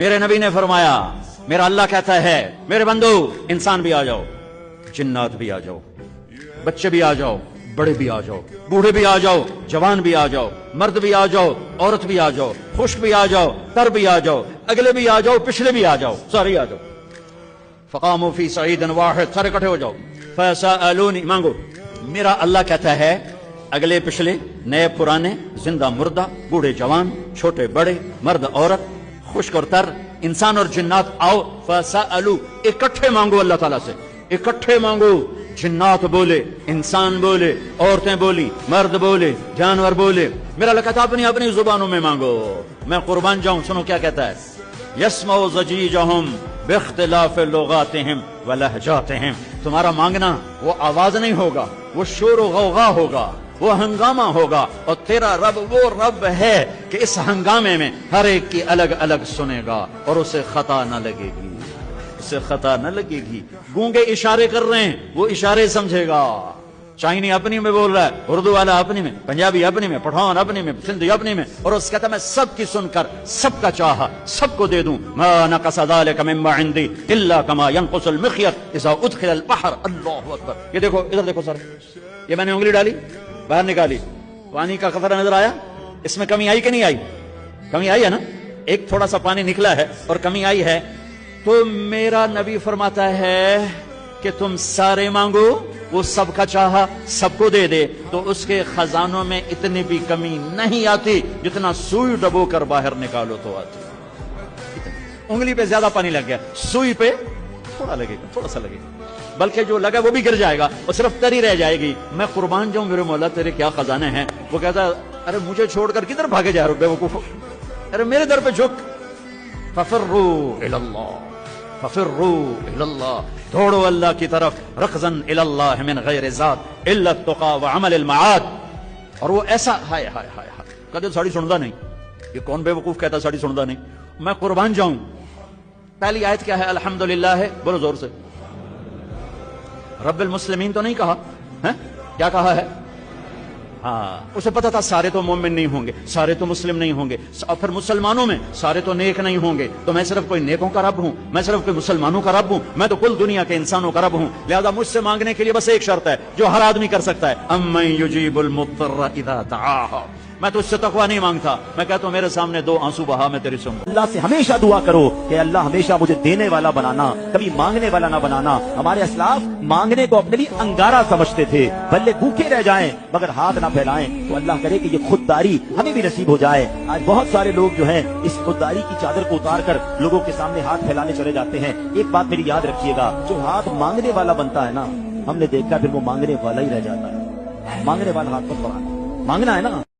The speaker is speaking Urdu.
میرے نبی نے فرمایا، میرا اللہ کہتا ہے میرے بندو انسان بھی آ جاؤ، جنات بھی آ جاؤ، بچے بھی آ جاؤ، بڑے بھی آ جاؤ، بوڑھے بھی آ جاؤ، جوان بھی آ جاؤ، مرد بھی آ جاؤ، عورت بھی آ جاؤ، خشک بھی آ جاؤ، تر بھی آ جاؤ، اگلے بھی آ جاؤ، پچھلے بھی آ جاؤ، سارے آ جاؤ۔ فقاموا فی صعید واحد، سارے اکٹھے ہو جاؤ۔ فسألونی، مانگو۔ میرا اللہ کہتا ہے اگلے پچھلے، نئے پرانے، زندہ مردہ، بوڑھے جوان، چھوٹے بڑے، مرد عورت، خشک اور تر، انسان اور جنات آؤ۔ فسألوا، اکٹھے مانگو اللہ تعالیٰ سے، اکٹھے مانگو۔ جنات بولے، انسان بولے، عورتیں بولی، مرد بولے، جانور بولے۔ میرا اللہ کہتا ہے اپنی اپنی زبانوں میں مانگو، میں قربان جاؤں۔ سنو کیا کہتا ہے، یسمع ضجیجہم باختلاف لغاتہم ولہجاتہم۔ تمہارا مانگنا وہ آواز نہیں ہوگا، وہ شور و غوغا ہوگا، وہ ہنگامہ ہوگا، اور تیرا رب وہ رب ہے کہ اس ہنگامے میں ہر ایک کی الگ الگ سنے گا اور اسے خطا نہ لگے گی، اسے خطا نہ لگے گی۔ گونگے اشارے کر رہے ہیں، وہ اشارے سمجھے گا۔ چائنی اپنی میں بول رہا ہے، اردو والا اپنی میں، پنجابی اپنی میں، پٹھان اپنی میں، سندھی اپنی میں، اور اس کہتا ہے میں سب کی سن کر سب کا چاہا سب کو دے دوں۔ ما نقص ذلك مما عندي الا كما ينقص المخيط اذا ادخل البحر۔ اللہ اکبر۔ یہ دیکھو، ادھر دیکھو سر، یہ میں نے انگلی ڈالی، باہر نکالی، پانی کا قطرہ نظر آیا، اس میں کمی آئی کہ نہیں آئی؟ کمی آئی ہے نا، ایک تھوڑا سا پانی نکلا ہے اور کمی آئی ہے۔ تو میرا نبی فرماتا ہے کہ تم سارے مانگو، وہ سب کا چاہا سب کو دے دے، تو اس کے خزانوں میں اتنی بھی کمی نہیں آتی جتنا سوئی ڈبو کر باہر نکالو تو آتی۔ انگلی پہ زیادہ پانی لگ گیا، سوئی پہ تھوڑا لگے گا، تھوڑا سا لگے گا، بلکہ جو لگا وہ بھی گر جائے گا اور صرف تری رہ جائے گی۔ میں قربان جاؤں میرے مولا تیرے کیا خزانے ہیں۔ وہ کہتا ہے ارے مجھے چھوڑ کر کدھر بھاگے جا رہے ہو بے وقوف، ارے میرے در پہ جھک۔ ففروا الی اللہ، ففروا الی اللہ، دوڑو اللہ کی طرف، رکضاً الی اللہ من غیر ذات الا التقى وعمل المعاد۔ اور وہ ایسا، ہائے ہائے ہائے ہائے، کدے ساڑی سندا نہیں، یہ کون بے وقوف کہتا ساڑی سندا نہیں۔ میں قربان جاؤں، پہلی آیت کیا ہے؟ الحمدللہ ہے، بولو زور سے۔ رب المسلمین تو نہیں کہا ہے، کیا کہا ہے؟ ہاں، اسے پتا تھا سارے تو مومن نہیں ہوں گے، سارے تو مسلم نہیں ہوں گے، اور پھر مسلمانوں میں سارے تو نیک نہیں ہوں گے، تو میں صرف کوئی نیکوں کا رب ہوں، میں صرف کوئی مسلمانوں کا رب ہوں، میں تو کل دنیا کے انسانوں کا رب ہوں۔ لہذا مجھ سے مانگنے کے لیے بس ایک شرط ہے جو ہر آدمی کر سکتا ہے، امن یجیب المضطر اذا دعاہ۔ میں تو اس سے تقوی نہیں مانگتا، میں کہتا ہوں میرے سامنے دو آنسو بہا، میں تیری سن۔ اللہ سے ہمیشہ دعا کرو کہ اللہ ہمیشہ مجھے دینے والا بنانا، کبھی مانگنے والا نہ بنانا۔ ہمارے اسلاف مانگنے کو اپنے لیے انگارہ سمجھتے تھے، بھلے بھوکے رہ جائیں مگر ہاتھ نہ پھیلائیں۔ تو اللہ کرے کہ یہ خودداری ہمیں بھی نصیب ہو جائے۔ آج بہت سارے لوگ جو ہیں اس خودداری کی چادر کو اتار کر لوگوں کے سامنے ہاتھ پھیلانے چلے جاتے ہیں۔ ایک بات میری یاد رکھیے گا، جو ہاتھ مانگنے والا بنتا ہے نا، ہم نے دیکھا پھر وہ مانگنے والا ہی رہ جاتا ہے۔ مانگنے والا ہاتھ پر مانگنا ہے نا۔